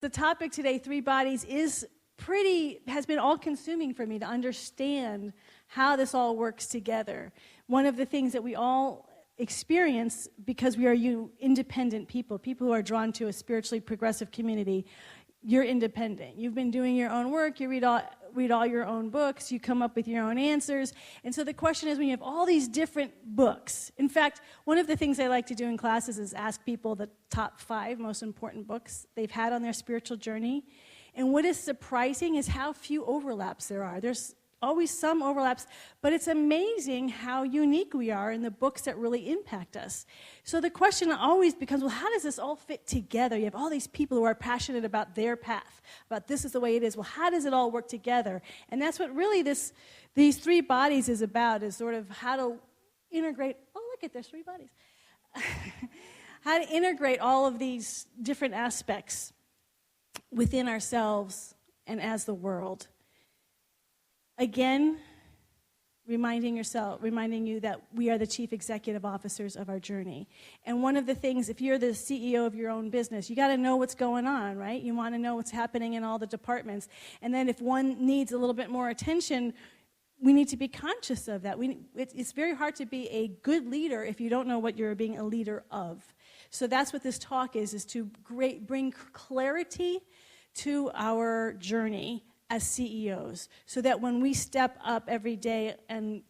The topic today, three bodies, has been all-consuming for me to understand how this all works together. One of the things that we all experience, because we are independent people who are drawn to a spiritually progressive community, you're independent. You've been doing your own work, you read all your own books, you come up with your own answers. And so the question is, when you have all these different books, in fact, one of the things I like to do in classes is ask people the top 5 most important books they've had on their spiritual journey. And what is surprising is how few overlaps there are. There's always some overlaps, but it's amazing how unique we are in the books that really impact us. So the question always becomes, well, how does this all fit together? You have all these people who are passionate about their path, about this is the way it is. Well, how does it all work together? And that's what really these three bodies is about, is sort of how to integrate, oh, look at, there's 3 bodies. How to integrate all of these different aspects within ourselves and as the world. Again, reminding you that we are the chief executive officers of our journey. And one of the things, if you're the CEO of your own business, you got to know what's going on, right? You want to know what's happening in all the departments. And then if one needs a little bit more attention, we need to be conscious of that. It's very hard to be a good leader if you don't know what you're being a leader of. So that's what this talk is to bring clarity to our journey as CEOs, so that when we step up every day and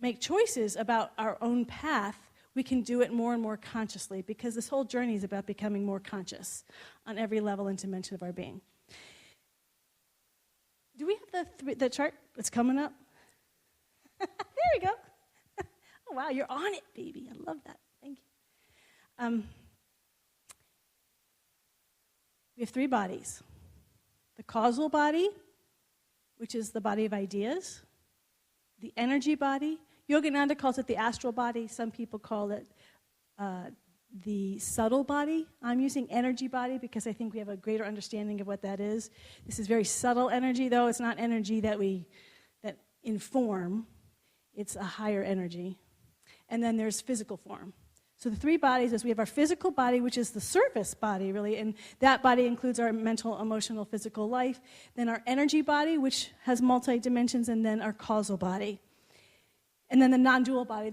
make choices about our own path, we can do it more and more consciously, because this whole journey is about becoming more conscious on every level and dimension of our being. Do we have the chart that's coming up? There we go. Oh, wow, you're on it, baby. I love that. Thank you. We have 3 bodies. The causal body, which is the body of ideas. The energy body. Yogananda calls it the astral body. Some people call it the subtle body. I'm using energy body because I think we have a greater understanding of what that is. This is very subtle energy, though. It's not energy that inform. It's a higher energy. And then there's physical form. So the 3 bodies is we have our physical body, which is the surface body, really, and that body includes our mental, emotional, physical life. Then our energy body, which has multi-dimensions, and then our causal body. And then the non-dual body.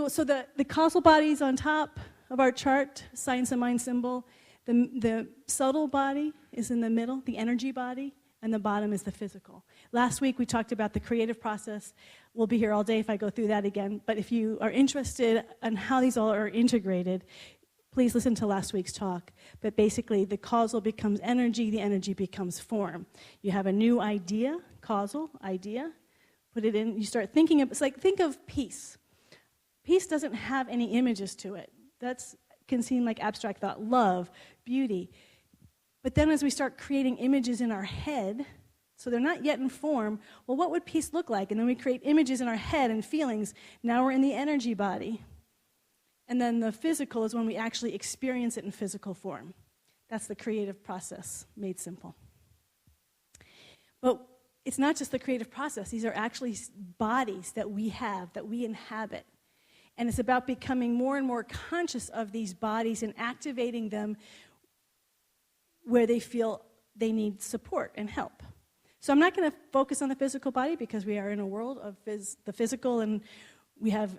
So the causal body is on top of our chart, science and mind symbol. The subtle body is in the middle, the energy body, and the bottom is the physical. Last week we talked about the creative process. We'll be here all day if I go through that again. But if you are interested in how these all are integrated, please listen to last week's talk. But basically, the causal becomes energy, the energy becomes form. You have a new idea, causal idea, put it in, you start thinking of, think of peace. Peace doesn't have any images to it. That can seem like abstract thought, love, beauty. But then as we start creating images in our head, so they're not yet in form, well, what would peace look like? And then we create images in our head and feelings. Now we're in the energy body. And then the physical is when we actually experience it in physical form. That's the creative process, made simple. But it's not just the creative process. These are actually bodies that we have, that we inhabit. And it's about becoming more and more conscious of these bodies and activating them where they feel they need support and help. So I'm not going to focus on the physical body because we are in a world of the physical, and we have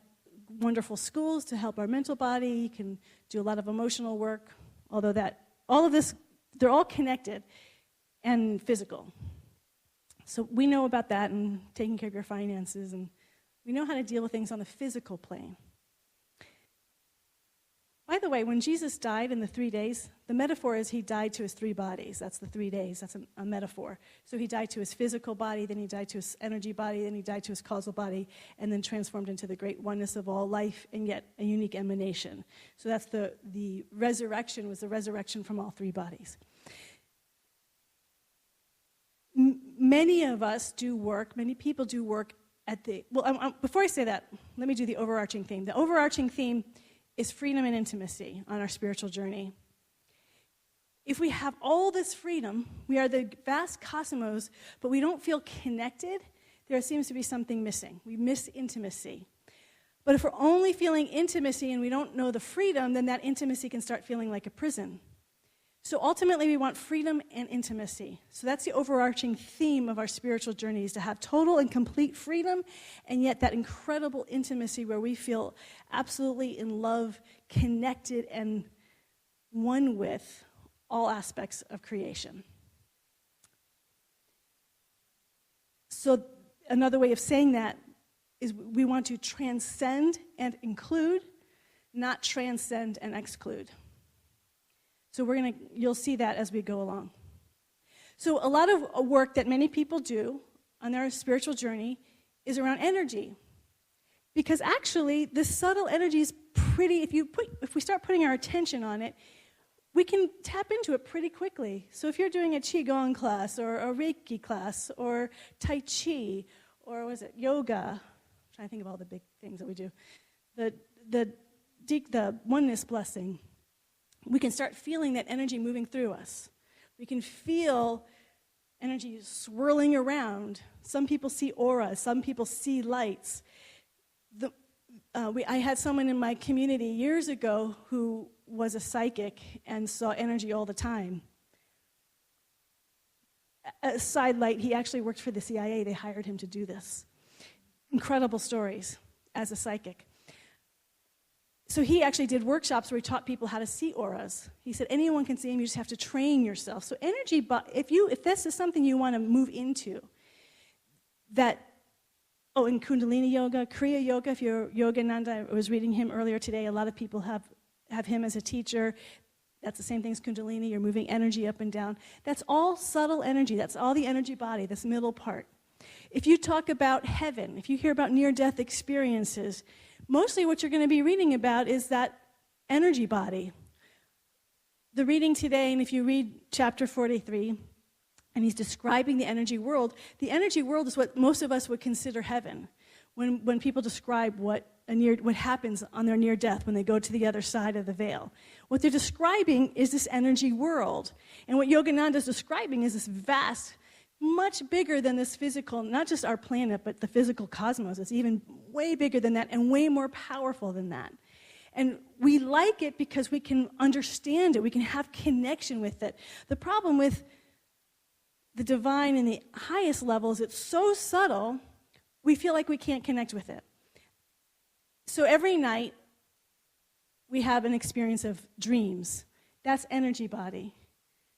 wonderful schools to help our mental body. You can do a lot of emotional work, although all of this, they're all connected and physical. So we know about that and taking care of your finances, and we know how to deal with things on the physical plane. By the way, when Jesus died in the 3 days, the metaphor is he died to his 3 bodies. That's the 3 days. That's a metaphor. So he died to his physical body, then he died to his energy body, then he died to his causal body, and then transformed into the great oneness of all life, and yet a unique emanation. So that's the resurrection, was the resurrection from all 3 bodies. Many of us do work, many people do work before I say that, let me do the overarching theme. The overarching theme is freedom and intimacy on our spiritual journey. If we have all this freedom, we are the vast cosmos, but we don't feel connected, there seems to be something missing. We miss intimacy. But if we're only feeling intimacy and we don't know the freedom, then that intimacy can start feeling like a prison. So ultimately, we want freedom and intimacy. So that's the overarching theme of our spiritual journey, is to have total and complete freedom, and yet that incredible intimacy where we feel absolutely in love, connected, and one with all aspects of creation. So another way of saying that is we want to transcend and include, not transcend and exclude. So you'll see that as we go along. So a lot of work that many people do on their spiritual journey is around energy. Because actually, this subtle energy is pretty, if we start putting our attention on it, we can tap into it pretty quickly. So if you're doing a Qigong class or a Reiki class or Tai Chi or yoga, I'm trying to think of all the big things that we do, the oneness blessing, we can start feeling that energy moving through us. We can feel energy swirling around. Some people see auras. Some people see lights. I had someone in my community years ago who was a psychic and saw energy all the time. A side light, he actually worked for the CIA. They hired him to do this. Incredible stories as a psychic. So he actually did workshops where he taught people how to see auras. He said anyone can see them, you just have to train yourself. So energy, if this is something you want to move into, in Kundalini yoga, Kriya yoga, if you're Yogananda, I was reading him earlier today, a lot of people have him as a teacher. That's the same thing as Kundalini, you're moving energy up and down. That's all subtle energy, that's all the energy body, this middle part. If you talk about heaven, if you hear about near-death experiences, mostly what you're going to be reading about is that energy body. The reading today, and if you read chapter 43, and he's describing the energy world is what most of us would consider heaven. When people describe what happens on their near death when they go to the other side of the veil. What they're describing is this energy world. And what Yogananda is describing is this vast, much bigger than this physical, not just our planet, but the physical cosmos. It's even way bigger than that and way more powerful than that. And we like it because we can understand it. We can have connection with it. The problem with the divine in the highest levels, it's so subtle, we feel like we can't connect with it. So every night, we have an experience of dreams. That's energy body.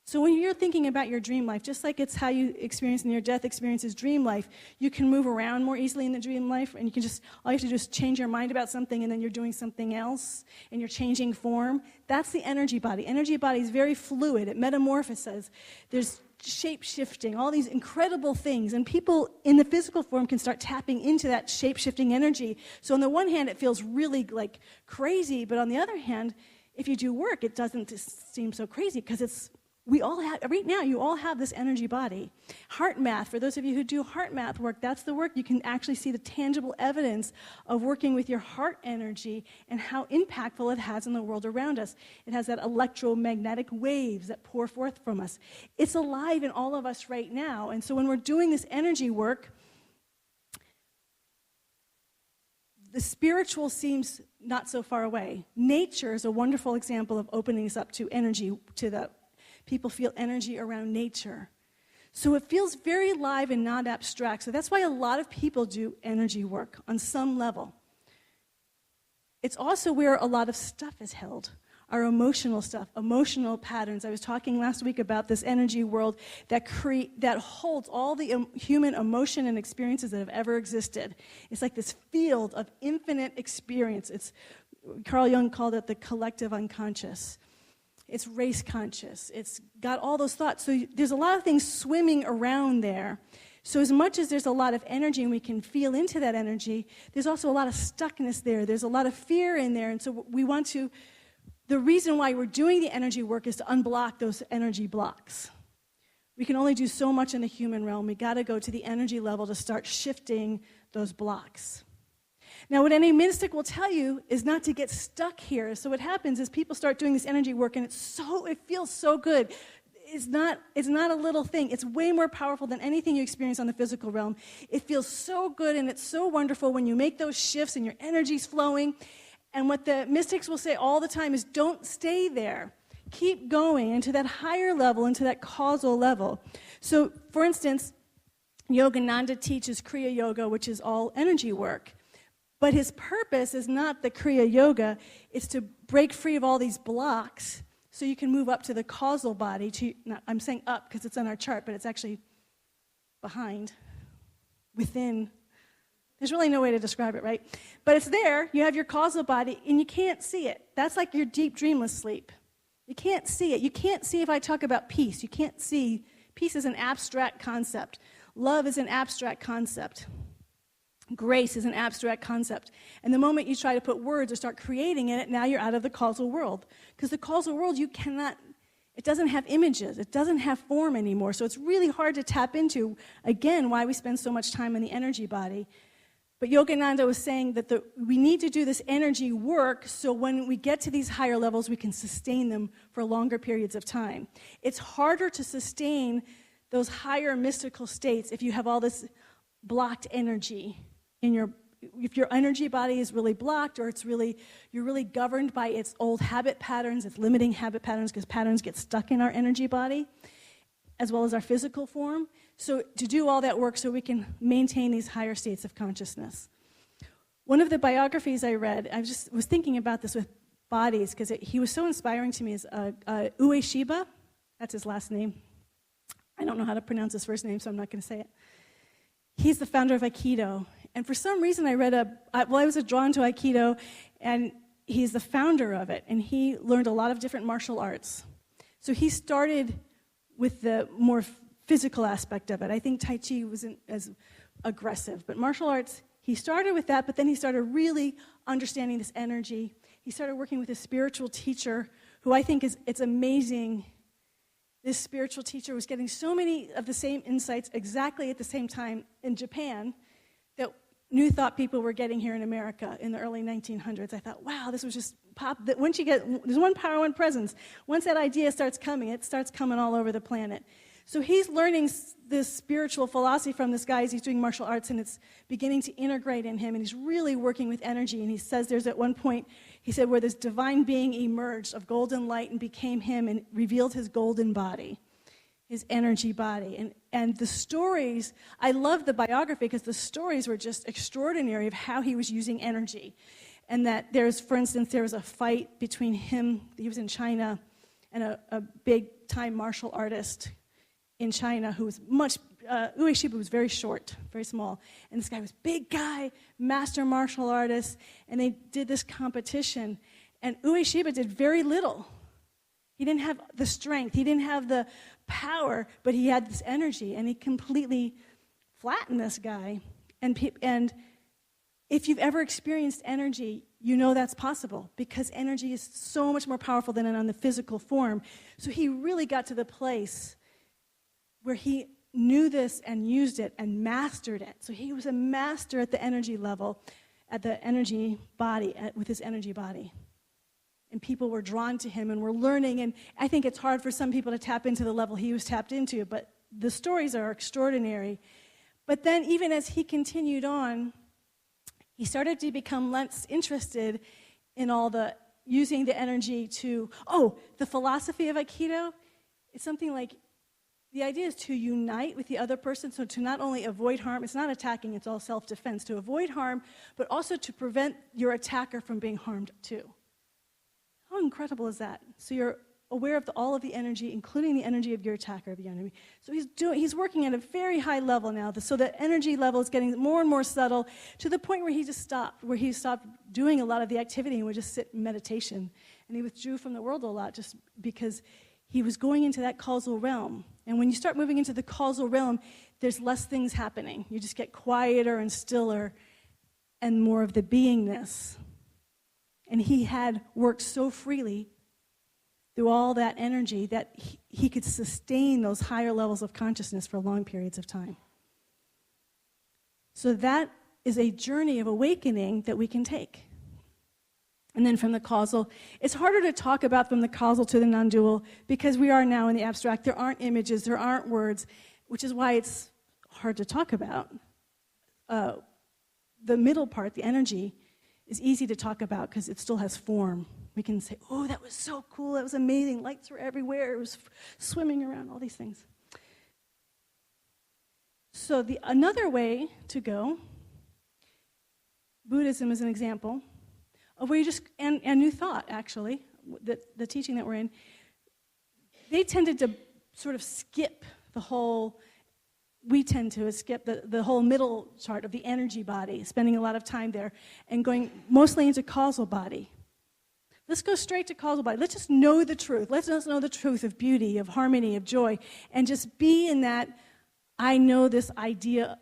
So when you're thinking about your dream life, just like it's how you experience near-death experiences dream life, you can move around more easily in the dream life, and all you have to do is change your mind about something, and then you're doing something else, and you're changing form. That's the energy body. Energy body is very fluid. It metamorphoses. There's shape-shifting, all these incredible things, and people in the physical form can start tapping into that shape-shifting energy. So on the one hand, it feels really like crazy, but on the other hand, if you do work, it doesn't seem so crazy because we all have, right now, you all have this energy body. Heart math, for those of you who do heart math work, that's the work. You can actually see the tangible evidence of working with your heart energy and how impactful it has in the world around us. It has that electromagnetic waves that pour forth from us. It's alive in all of us right now. And so when we're doing this energy work, the spiritual seems not so far away. Nature is a wonderful example of opening us up to energy, people feel energy around nature. So it feels very live and not abstract. So that's why a lot of people do energy work on some level. It's also where a lot of stuff is held, our emotional stuff, emotional patterns. I was talking last week about this energy world that holds all the human emotion and experiences that have ever existed. It's like this field of infinite experience. Carl Jung called it the collective unconscious. It's race conscious. It's got all those thoughts. So there's a lot of things swimming around there. So as much as there's a lot of energy and we can feel into that energy, there's also a lot of stuckness there. There's a lot of fear in there. And so the reason why we're doing the energy work is to unblock those energy blocks. We can only do so much in the human realm. We got to go to the energy level to start shifting those blocks. Now, what any mystic will tell you is not to get stuck here. So what happens is people start doing this energy work, and it feels so good. It's not a little thing. It's way more powerful than anything you experience on the physical realm. It feels so good, and it's so wonderful when you make those shifts and your energy's flowing. And what the mystics will say all the time is don't stay there. keep going into that higher level, into that causal level. So, for instance, Yogananda teaches Kriya Yoga, which is all energy work. But his purpose is not the Kriya Yoga, it's to break free of all these blocks so you can move up to the causal body. I'm saying up because it's on our chart, but it's actually behind, within. There's really no way to describe it, right? But it's there. You have your causal body, and you can't see it. That's like your deep dreamless sleep. You can't see it. You can't see if I talk about peace. You can't see. Peace is an abstract concept. Love is an abstract concept. Grace is an abstract concept. And the moment you try to put words or start creating in it, now you're out of the causal world. Because the causal world, you cannot, it doesn't have images. It doesn't have form anymore. So it's really hard to tap into, again, why we spend so much time in the energy body. But Yogananda was saying that we need to do this energy work so when we get to these higher levels, we can sustain them for longer periods of time. It's harder to sustain those higher mystical states if you have all this blocked energy if your energy body is really blocked, or you're really governed by its old habit patterns, its limiting habit patterns, because patterns get stuck in our energy body, as well as our physical form. So to do all that work so we can maintain these higher states of consciousness. One of the biographies I read, I just was thinking about this with bodies, because he was so inspiring to me, is Ueshiba. That's his last name. I don't know how to pronounce his first name, so I'm not going to say it. He's the founder of Aikido. And for some reason I was drawn to Aikido, and he's the founder of it. And he learned a lot of different martial arts. So he started with the more physical aspect of it. I think Tai Chi wasn't as aggressive. But martial arts, he started with that, but then he started really understanding this energy. He started working with a spiritual teacher who I think it's amazing. This spiritual teacher was getting so many of the same insights exactly at the same time in Japan that New Thought people were getting here in America in the early 1900s. I thought, wow, this was just pop. That once you get, there's one power, one presence. Once that idea starts coming, it starts coming all over the planet. So he's learning this spiritual philosophy from this guy as he's doing martial arts, and it's beginning to integrate in him, and he's really working with energy. And he says there's at one point, he said, where this divine being emerged of golden light and became him and revealed his golden body, his energy body. And the stories, I love the biography because the stories were just extraordinary of how he was using energy. And that for instance, there was a fight between him, he was in China, and a big-time martial artist in China who was Ueshiba was very short, very small. And this guy was big guy, master martial artist, and they did this competition. And Ueshiba did very little. He didn't have the strength, he didn't have the power, but he had this energy, and he completely flattened this guy. And if you've ever experienced energy, you know that's possible, because energy is so much more powerful than on the physical form. So he really got to the place where he knew this and used it and mastered it. So he was a master at the energy level, at the energy body, with his energy body. And people were drawn to him and were learning. And I think it's hard for some people to tap into the level he was tapped into, but the stories are extraordinary. But then even as he continued on, he started to become less interested in all the using the energy to, the philosophy of Aikido, it's something like, the idea is to unite with the other person, so to not only avoid harm, it's not attacking, it's all self-defense, to avoid harm, but also to prevent your attacker from being harmed too. How incredible is that? So you're aware of all of the energy, including the energy of your attacker, of the enemy. So he's working at a very high level now, so the energy level is getting more and more subtle to the point where he stopped doing a lot of the activity and would just sit in meditation. And he withdrew from the world a lot just because he was going into that causal realm. And when you start moving into the causal realm, there's less things happening. You just get quieter and stiller and more of the beingness. And he had worked so freely through all that energy that he could sustain those higher levels of consciousness for long periods of time. So that is a journey of awakening that we can take. And then from the causal, it's harder to talk about from the causal to the non-dual because we are now in the abstract. There aren't images, there aren't words, which is why it's hard to talk about. The middle part, the energy, is easy to talk about because it still has form. We can say, oh, that was so cool, that was amazing, lights were everywhere, it was swimming around, all these things. So another way to go, Buddhism is an example of where you just, and New Thought actually, the teaching that we're in, they tended to sort of skip the whole, we tend to skip the whole middle chart of the energy body, spending a lot of time there, and going mostly into causal body. Let's go straight to causal body. Let's just know the truth. Let's just know the truth of beauty, of harmony, of joy, and just be in that, I know this idea,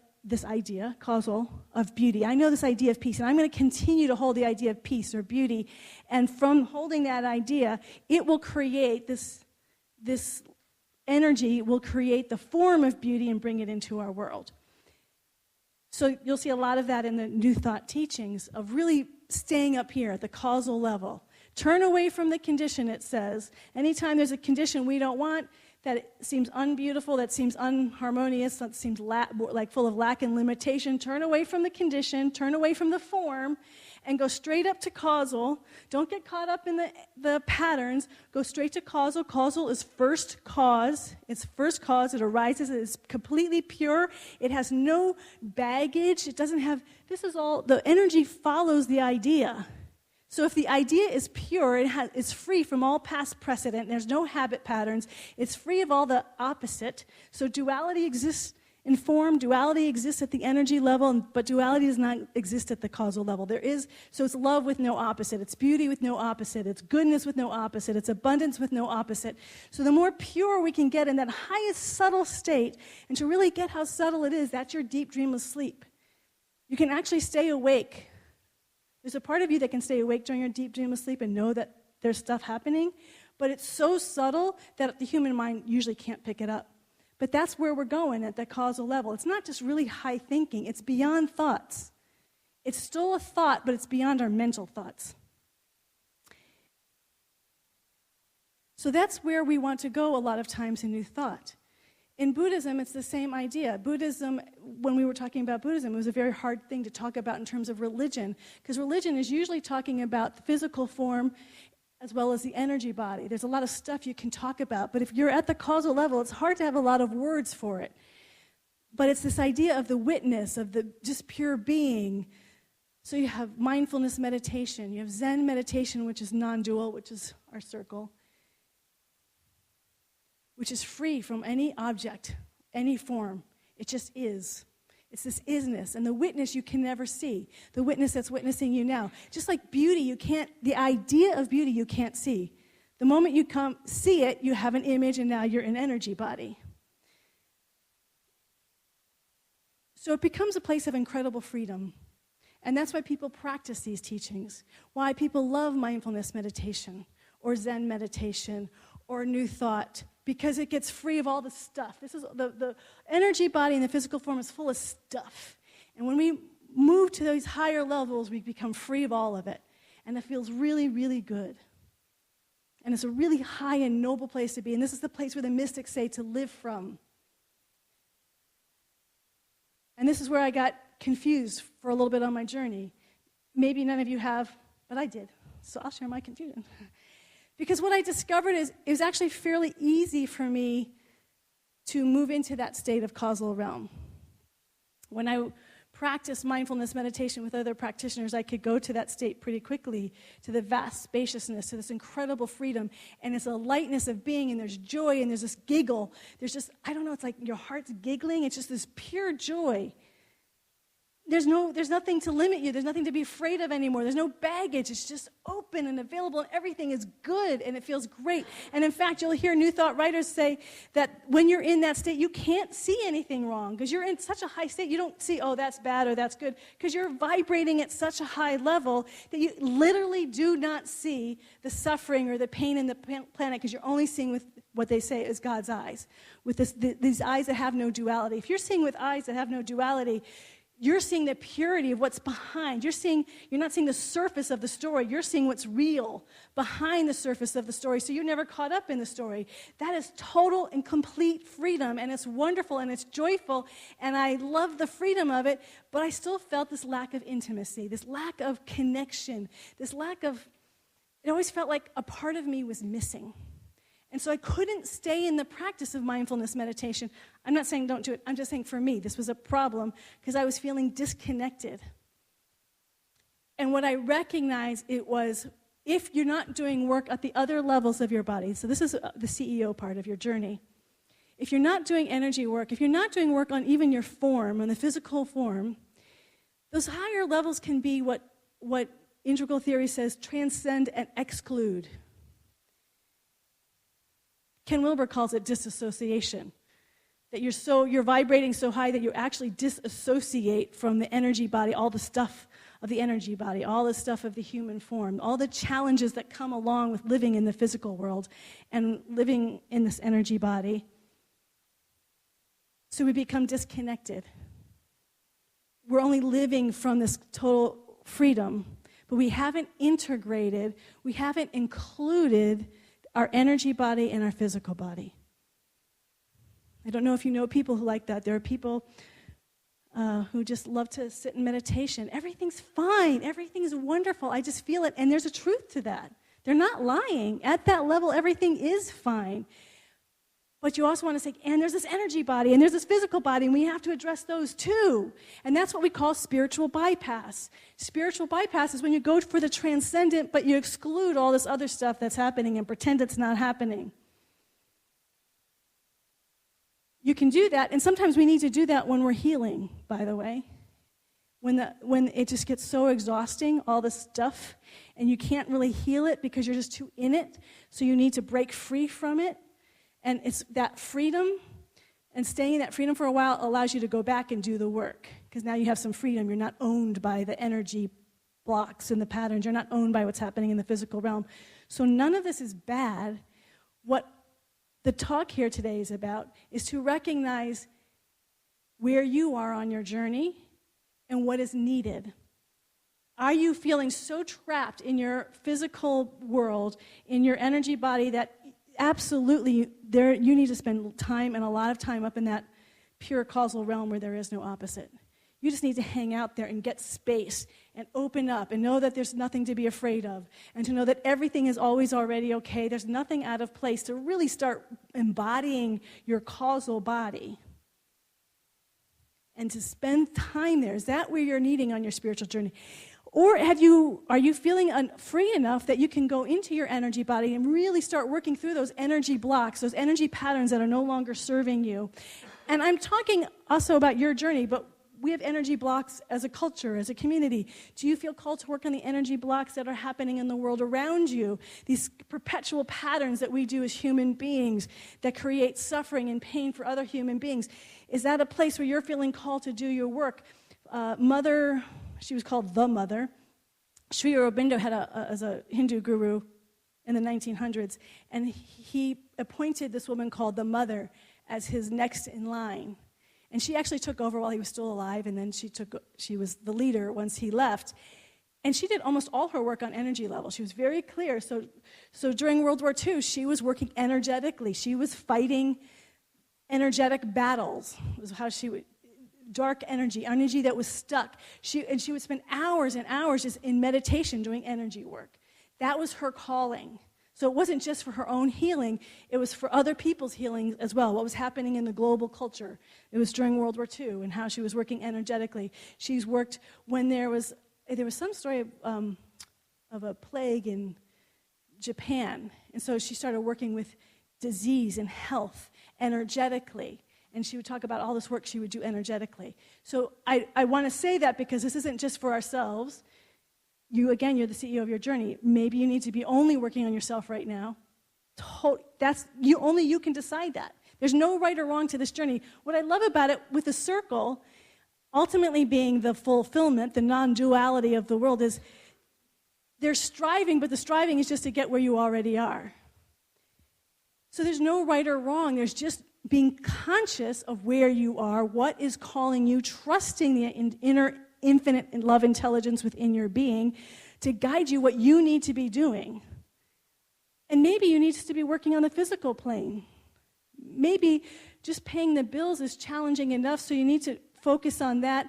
causal, of beauty. I know this idea of peace, and I'm going to continue to hold the idea of peace or beauty, and from holding that idea, it will create this energy will create the form of beauty and bring it into our world. So you'll see a lot of that in the New Thought teachings of really staying up here at the causal level. Turn away from the condition, it says. Anytime there's a condition we don't want, that seems unbeautiful, that seems unharmonious, that seems like full of lack and limitation, turn away from the condition, turn away from the form, and go straight up to causal. Don't get caught up in the patterns. Go straight to causal. Causal is first cause. It's first cause. It arises. It is completely pure. It has no baggage. It doesn't have, this is all, the energy follows the idea. So if the idea is pure, it's free from all past precedent. There's no habit patterns. It's free of all the opposite. So duality exists in form, duality exists at the energy level, but duality does not exist at the causal level. So it's love with no opposite. It's beauty with no opposite. It's goodness with no opposite. It's abundance with no opposite. So the more pure we can get in that highest subtle state, and to really get how subtle it is, that's your deep dreamless sleep. You can actually stay awake. There's a part of you that can stay awake during your deep dreamless sleep and know that there's stuff happening, but it's so subtle that the human mind usually can't pick it up. But that's where we're going at the causal level. It's not just really high thinking. It's beyond thoughts. It's still a thought, but it's beyond our mental thoughts. So that's where we want to go a lot of times in New Thought. In Buddhism, it's the same idea. Buddhism, when we were talking about Buddhism, it was a very hard thing to talk about in terms of religion, because religion is usually talking about the physical form as well as the energy body. There's a lot of stuff you can talk about, but if you're at the causal level, it's hard to have a lot of words for it. But it's this idea of the witness, of the just pure being. So you have mindfulness meditation, you have Zen meditation, which is non-dual, which is our circle, which is free from any object, any form. It just is. It's this isness, and the witness you can never see. The witness that's witnessing you now. Just like beauty, the idea of beauty you can't see. The moment you come see it, you have an image, and now you're an energy body. So it becomes a place of incredible freedom. And that's why people practice these teachings. Why people love mindfulness meditation, or Zen meditation, or New Thought, because it gets free of all the stuff. This is the energy body in the physical form is full of stuff. And when we move to those higher levels, we become free of all of it. And it feels really, really good. And it's a really high and noble place to be. And this is the place where the mystics say to live from. And this is where I got confused for a little bit on my journey. Maybe none of you have, but I did. So I'll share my confusion. Because what I discovered is it was actually fairly easy for me to move into that state of causal realm. When I practiced mindfulness meditation with other practitioners, I could go to that state pretty quickly, to the vast spaciousness, to this incredible freedom, and it's a lightness of being, and there's joy, and there's this giggle. There's just, I don't know, it's like your heart's giggling. It's just this pure joy. There's nothing to limit you. There's nothing to be afraid of anymore. There's no baggage. It's just open and available, and everything is good, and it feels great. And in fact, you'll hear New Thought writers say that when you're in that state, you can't see anything wrong because you're in such a high state. You don't see, oh, that's bad or that's good, because you're vibrating at such a high level that you literally do not see the suffering or the pain in the planet because you're only seeing with what they say is God's eyes, with these eyes that have no duality. If you're seeing with eyes that have no duality, you're seeing the purity of what's behind. You're not seeing the surface of the story. You're seeing what's real behind the surface of the story. So you're never caught up in the story. That is total and complete freedom, and it's wonderful, and it's joyful, and I love the freedom of it, but I still felt this lack of intimacy, this lack of connection, this lack of, it always felt like a part of me was missing. And so I couldn't stay in the practice of mindfulness meditation. I'm not saying don't do it. I'm just saying for me, this was a problem because I was feeling disconnected. And what I recognized it was, if you're not doing work at the other levels of your body, so this is the CEO part of your journey. If you're not doing energy work, if you're not doing work on even your form, on the physical form, those higher levels can be what integral theory says, transcend and exclude. Ken Wilber calls it disassociation. That you're vibrating so high that you actually disassociate from the energy body, all the stuff of the energy body, all the stuff of the human form, all the challenges that come along with living in the physical world and living in this energy body. So we become disconnected. We're only living from this total freedom, but we haven't integrated, we haven't included our energy body and our physical body. I don't know if you know people who like that. There are people who just love to sit in meditation. Everything's fine. Everything's wonderful. I just feel it. And there's a truth to that. They're not lying. At that level, everything is fine. But you also want to say, and there's this energy body, and there's this physical body, and we have to address those too. And that's what we call spiritual bypass. Spiritual bypass is when you go for the transcendent, but you exclude all this other stuff that's happening and pretend it's not happening. You can do that, and sometimes we need to do that when we're healing, by the way. When it just gets so exhausting, all this stuff, and you can't really heal it because you're just too in it, so you need to break free from it. And it's that freedom, and staying in that freedom for a while allows you to go back and do the work. Because now you have some freedom. You're not owned by the energy blocks and the patterns. You're not owned by what's happening in the physical realm. So none of this is bad. What the talk here today is about is to recognize where you are on your journey and what is needed. Are you feeling so trapped in your physical world, in your energy body, that absolutely, you need to spend time, and a lot of time, up in that pure causal realm where there is no opposite. You just need to hang out there and get space and open up and know that there's nothing to be afraid of, and to know that everything is always already okay. There's nothing out of place, to really start embodying your causal body and to spend time there. Is that where you're needing on your spiritual journey? Or are you feeling free enough that you can go into your energy body and really start working through those energy blocks, those energy patterns that are no longer serving you? And I'm talking also about your journey, but we have energy blocks as a culture, as a community. Do you feel called to work on the energy blocks that are happening in the world around you? These perpetual patterns that we do as human beings that create suffering and pain for other human beings. Is that a place where you're feeling called to do your work? She was called the Mother. Sri Aurobindo had as a Hindu guru in the 1900s, and he appointed this woman called the Mother as his next in line. And she actually took over while he was still alive, and then she was the leader once he left. And she did almost all her work on energy level. She was very clear. So during World War II, she was working energetically. She was fighting energetic battles, was how she would. Dark energy that was stuck. She would spend hours and hours just in meditation doing energy work. That was her calling. So it wasn't just for her own healing, it was for other people's healing as well. What was happening in the global culture. It was during World War II and how she was working energetically. She's worked when there was some story of a plague in Japan. And so she started working with disease and health energetically. And she would talk about all this work she would do energetically. So I want to say that because this isn't just for ourselves. You're the CEO of your journey. Maybe you need to be only working on yourself right now. Only you can decide that. There's no right or wrong to this journey. What I love about it with the circle, ultimately being the fulfillment, the non-duality of the world, is they're striving, but the striving is just to get where you already are. So there's no right or wrong. There's just being conscious of where you are, what is calling you, trusting the inner infinite love intelligence within your being to guide you what you need to be doing. And maybe you need to be working on the physical plane. Maybe just paying the bills is challenging enough, so you need to focus on that.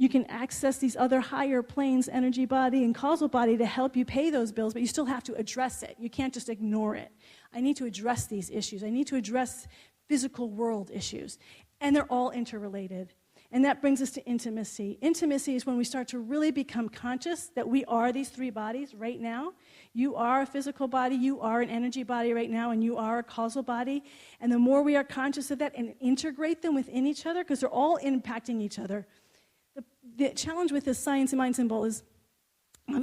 You can access these other higher planes, energy body and causal body, to help you pay those bills, but you still have to address it. You can't just ignore it. I need to address these issues. I need to address physical world issues. And they're all interrelated. And that brings us to intimacy. Intimacy is when we start to really become conscious that we are these three bodies right now. You are a physical body, you are an energy body right now, and you are a causal body. And the more we are conscious of that and integrate them within each other, because they're all impacting each other. The challenge with this science and mind symbol is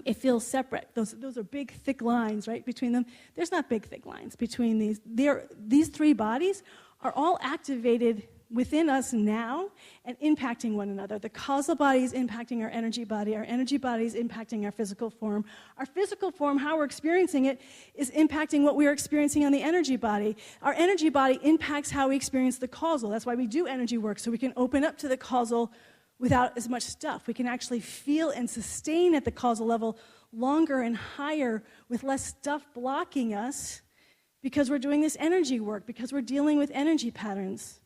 it feels separate. Those are big, thick lines, right, between them. There's not big, thick lines between these. These three bodies are all activated within us now and impacting one another. The causal body is impacting our energy body is impacting our physical form. Our physical form, how we're experiencing it, is impacting what we are experiencing on the energy body. Our energy body impacts how we experience the causal. That's why we do energy work, so we can open up to the causal without as much stuff. We can actually feel and sustain at the causal level longer and higher with less stuff blocking us, because we're doing this energy work, because we're dealing with energy patterns.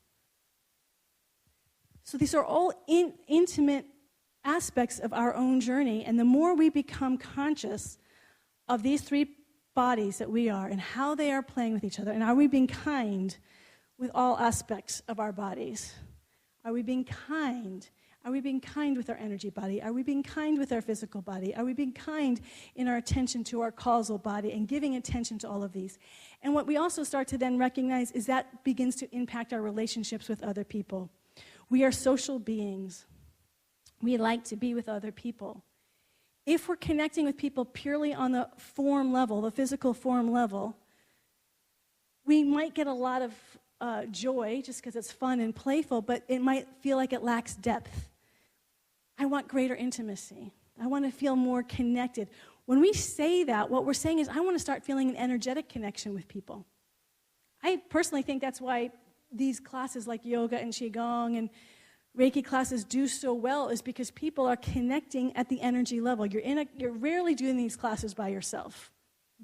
So these are all intimate aspects of our own journey, and the more we become conscious of these three bodies that we are and how they are playing with each other, and are we being kind with all aspects of our bodies? Are we being kind? Are we being kind with our energy body? Are we being kind with our physical body? Are we being kind in our attention to our causal body and giving attention to all of these? And what we also start to then recognize is that begins to impact our relationships with other people. We are social beings. We like to be with other people. If we're connecting with people purely on the form level, the physical form level, we might get a lot of joy just because it's fun and playful, but it might feel like it lacks depth. I want greater intimacy. I want to feel more connected. When we say that, what we're saying is, I want to start feeling an energetic connection with people. I personally think that's why these classes like yoga and qigong and Reiki classes do so well, is because people are connecting at the energy level. You're rarely doing these classes by yourself.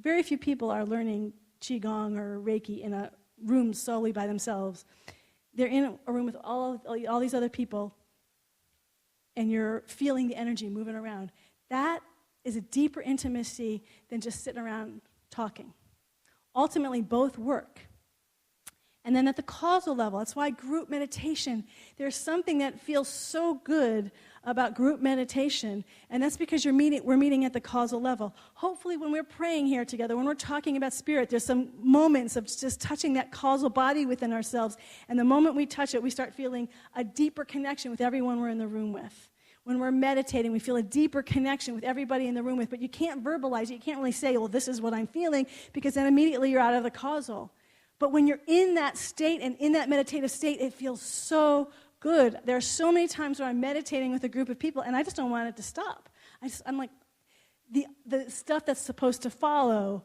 Very few people are learning qigong or Reiki in a room solely by themselves. They're in a room with all these other people, and you're feeling the energy moving around. That is a deeper intimacy than just sitting around talking. Ultimately, both work. And then at the causal level, that's why group meditation, there's something that feels so good about group meditation, and that's because we're meeting at the causal level. Hopefully when we're praying here together, when we're talking about spirit, there's some moments of just touching that causal body within ourselves, and the moment we touch it, we start feeling a deeper connection with everyone we're in the room with. When we're meditating, we feel a deeper connection with everybody in the room with, but you can't verbalize it. You can't really say, well, this is what I'm feeling, because then immediately you're out of the causal. But when you're in that state and in that meditative state, it feels so good. There are so many times where I'm meditating with a group of people, and I just don't want it to stop. I'm like, the stuff that's supposed to follow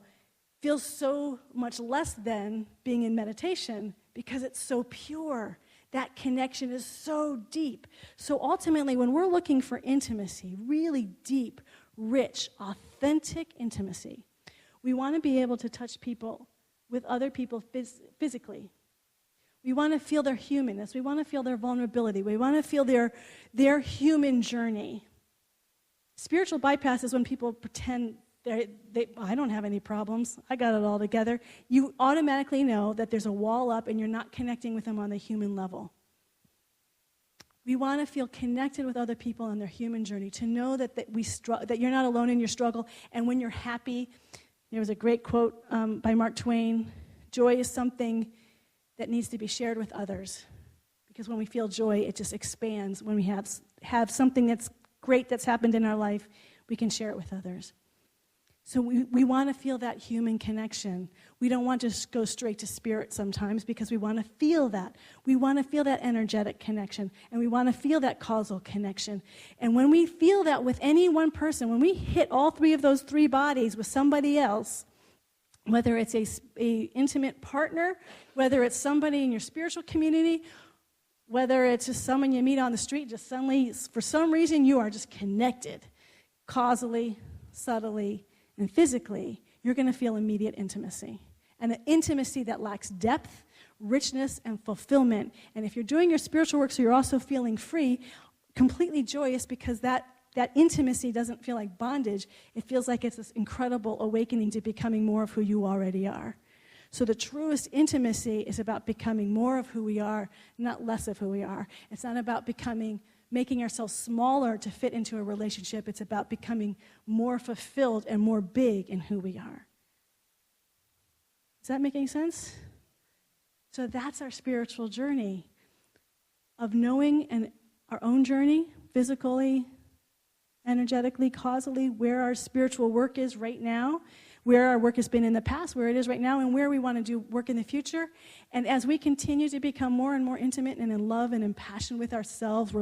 feels so much less than being in meditation, because it's so pure. That connection is so deep. So ultimately, when we're looking for intimacy, really deep, rich, authentic intimacy, we want to be able to touch people with other people physically. We want to feel their humanness. We want to feel their vulnerability. We want to feel their human journey. Spiritual bypass is when people pretend I don't have any problems. I got it all together. You automatically know that there's a wall up and you're not connecting with them on the human level. We want to feel connected with other people on their human journey, to know that you're not alone in your struggle, and when you're happy. There was a great quote by Mark Twain: joy is something that needs to be shared with others. Because when we feel joy, it just expands. When we have something that's great that's happened in our life, we can share it with others. So we want to feel that human connection. We don't want to just go straight to spirit sometimes, because we want to feel that. We want to feel that energetic connection, and we want to feel that causal connection. And when we feel that with any one person, when we hit all three of those three bodies with somebody else, whether it's a intimate partner, whether it's somebody in your spiritual community, whether it's just someone you meet on the street, just suddenly, for some reason, you are just connected, causally, subtly, and physically, you're going to feel immediate intimacy. And an intimacy that lacks depth, richness, and fulfillment. And if you're doing your spiritual work so you're also feeling free, completely joyous because that intimacy doesn't feel like bondage. It feels like it's this incredible awakening to becoming more of who you already are. So the truest intimacy is about becoming more of who we are, not less of who we are. It's not about making ourselves smaller to fit into a relationship. It's about becoming more fulfilled and more big in who we are. Is that making sense? So that's our spiritual journey of knowing our own journey, physically, energetically, causally, where our spiritual work is right now, where our work has been in the past, where it is right now, and where we want to do work in the future. And as we continue to become more and more intimate and in love and in passion with ourselves,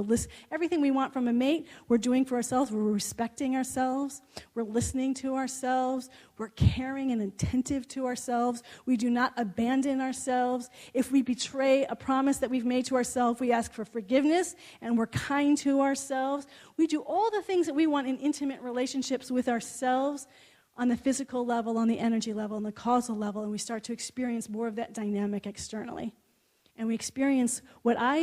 everything we want from a mate, we're doing for ourselves. We're respecting ourselves. We're listening to ourselves. We're caring and attentive to ourselves. We do not abandon ourselves. If we betray a promise that we've made to ourselves, we ask for forgiveness, and we're kind to ourselves. We do all the things that we want in intimate relationships with ourselves, on the physical level, on the energy level, on the causal level, and we start to experience more of that dynamic externally. And we experience what I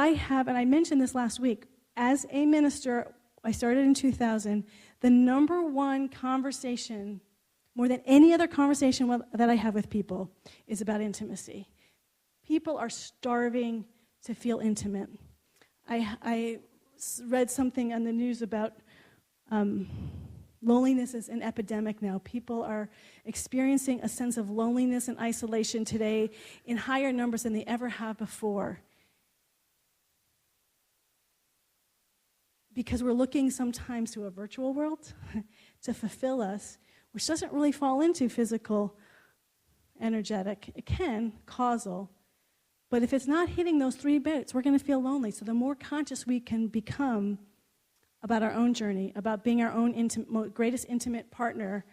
have, and I mentioned this last week, as a minister, I started in 2000, the number one conversation, more than any other conversation that I have with people, is about intimacy. People are starving to feel intimate. I read something on the news about loneliness is an epidemic now. People are experiencing a sense of loneliness and isolation today in higher numbers than they ever have before. Because we're looking sometimes to a virtual world to fulfill us, which doesn't really fall into physical, energetic. It can, causal. But if it's not hitting those three bits, we're going to feel lonely. So the more conscious we can become about our own journey, about being our own greatest intimate partner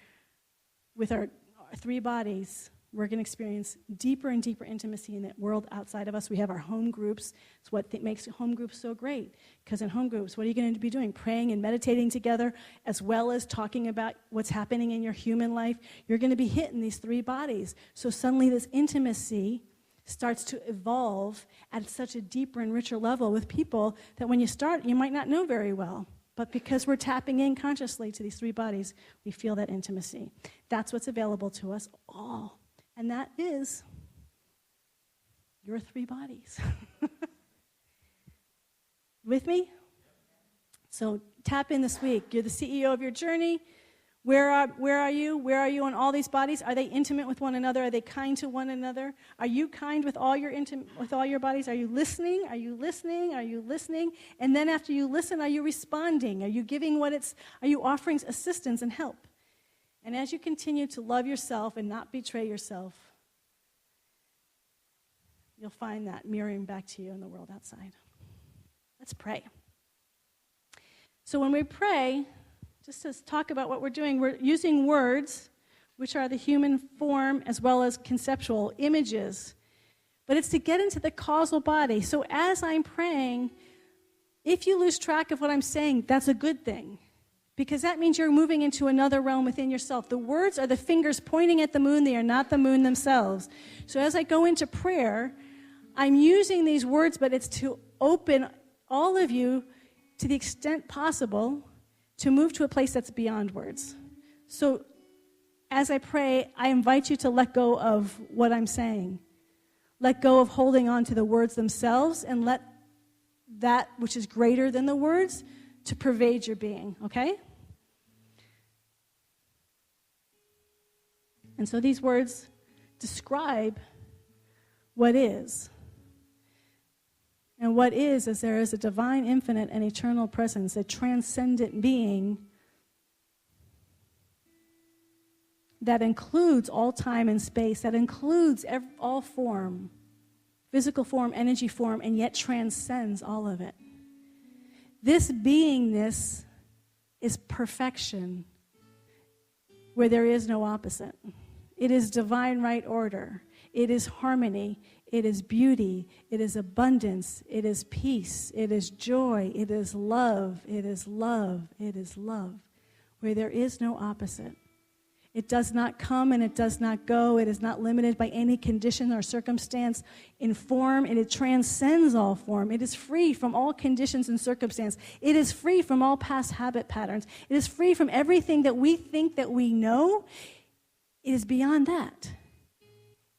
with our three bodies, we're going to experience deeper and deeper intimacy in that world outside of us. We have our home groups. It's what makes home groups so great. Because in home groups, what are you going to be doing? Praying and meditating together, as well as talking about what's happening in your human life. You're going to be hitting these three bodies. So suddenly this intimacy starts to evolve at such a deeper and richer level with people that when you start, you might not know very well. But because we're tapping in consciously to these three bodies, we feel that intimacy. That's what's available to us all. And that is your three bodies. With me? So tap in this week. You're the CEO of your journey. Where are you? Where are you on all these bodies? Are they intimate with one another? Are they kind to one another? Are you kind with all your bodies? Are you listening? Are you listening? Are you listening? And then after you listen, are you responding? Are you giving are you offering assistance and help? And as you continue to love yourself and not betray yourself, you'll find that mirroring back to you in the world outside. Let's pray. So when we pray, just to talk about what we're doing, we're using words, which are the human form as well as conceptual images. But it's to get into the causal body. So as I'm praying, if you lose track of what I'm saying, that's a good thing. Because that means you're moving into another realm within yourself. The words are the fingers pointing at the moon. They are not the moon themselves. So as I go into prayer, I'm using these words, but it's to open all of you to the extent possible to move to a place that's beyond words. So as I pray, I invite you to let go of what I'm saying. Let go of holding on to the words themselves and let that which is greater than the words to pervade your being, okay? And so these words describe what is. And what is there is a divine, infinite, and eternal presence, a transcendent being that includes all time and space, that includes all form, physical form, energy form, and yet transcends all of it. This beingness is perfection, where there is no opposite. It is divine right order. It is harmony. It is beauty. It is abundance. It is peace. It is joy. It is love. It is love. It is love, where there is no opposite. It does not come and it does not go. It is not limited by any condition or circumstance in form. It transcends all form. It is free from all conditions and circumstance. It is free from all past habit patterns. It is free from everything that we think that we know. It is beyond that.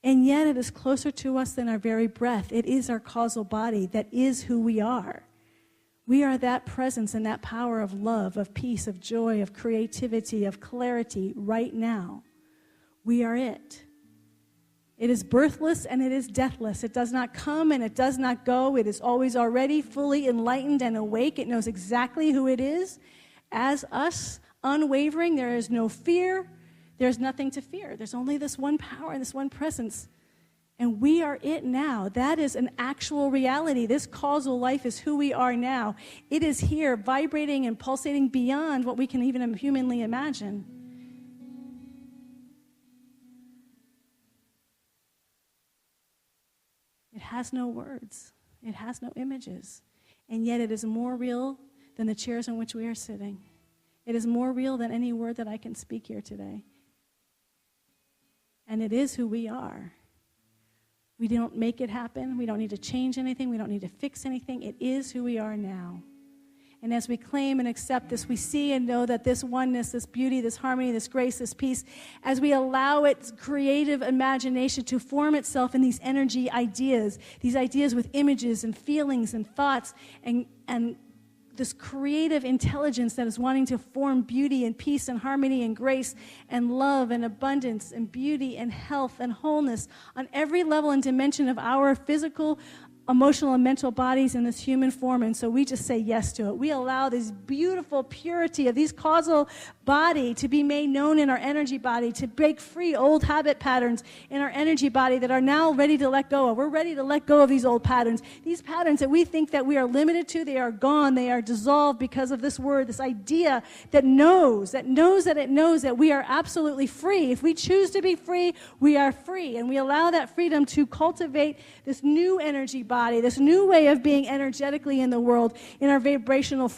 And yet it is closer to us than our very breath. It is our causal body that is who we are. We are that presence and that power of love, of peace, of joy, of creativity, of clarity right now. We are it. It is birthless and it is deathless. It does not come and it does not go. It is always already fully enlightened and awake. It knows exactly who it is. As us, unwavering, there is no fear. There's nothing to fear. There's only this one power and this one presence. And we are it now. That is an actual reality. This causal life is who we are now. It is here, vibrating and pulsating beyond what we can even humanly imagine. It has no words. It has no images. And yet it is more real than the chairs in which we are sitting. It is more real than any word that I can speak here today. And it is who we are. We don't make it happen. We don't need to change anything. We don't need to fix anything. It is who we are now. And as we claim and accept this, we see and know that this oneness, this beauty, this harmony, this grace, this peace, as we allow its creative imagination to form itself in these energy ideas, these ideas with images and feelings and thoughts and this creative intelligence that is wanting to form beauty and peace and harmony and grace and love and abundance and beauty and health and wholeness on every level and dimension of our physical, emotional, and mental bodies in this human form. And so we just say yes to it. We allow this beautiful purity of these causal body to be made known in our energy body, to break free old habit patterns in our energy body that are now ready to let go of. We're ready to let go of these old patterns. These patterns that we think that we are limited to, they are gone. They are dissolved because of this word, this idea that knows that it knows that we are absolutely free. If we choose to be free, we are free. And we allow that freedom to cultivate this new energy body, this new way of being energetically in the world, in our vibrational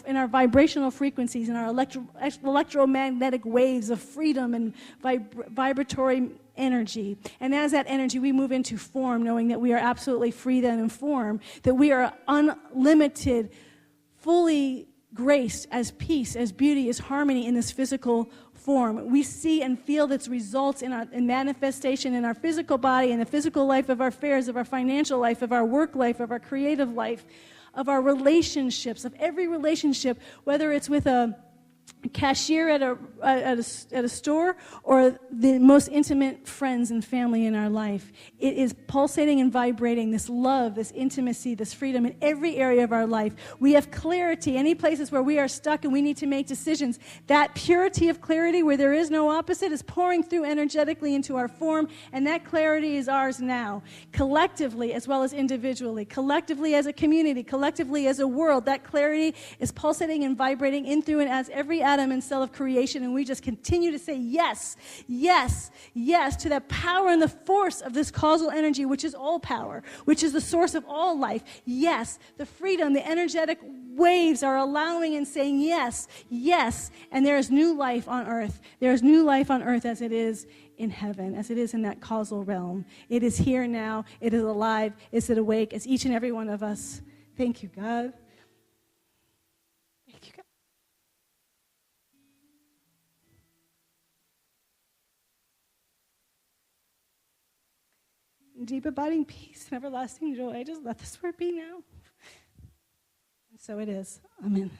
frequencies, in our electromagnetic waves of freedom and vibratory energy. And as that energy, we move into form, knowing that we are absolutely free then in form, that we are unlimited, fully graced as peace, as beauty, as harmony in this physical form. We see and feel its results in manifestation in our physical body, in the physical life of our affairs, of our financial life, of our work life, of our creative life, of our relationships, of every relationship, whether it's with a cashier at a store or the most intimate friends and family in our life. It is pulsating and vibrating, this love, this intimacy, this freedom in every area of our life. We have clarity. Any places where we are stuck and we need to make decisions, that purity of clarity where there is no opposite is pouring through energetically into our form, and that clarity is ours now, collectively as well as individually, collectively as a community, collectively as a world. That clarity is pulsating and vibrating in, through, and as every atom and cell of creation, and we just continue to say yes, yes, yes to the power and the force of this causal energy, which is all power, which is the source of all life. Yes, the freedom, the energetic waves are allowing and saying yes, yes, and there is new life on earth. There is new life on earth as it is in heaven, as it is in that causal realm. It is here now. It is alive. Is it awake? As each and every one of us. Thank you, God. Thank you, God. Deep abiding peace and everlasting joy. Just let this word be now. And so it is. Amen.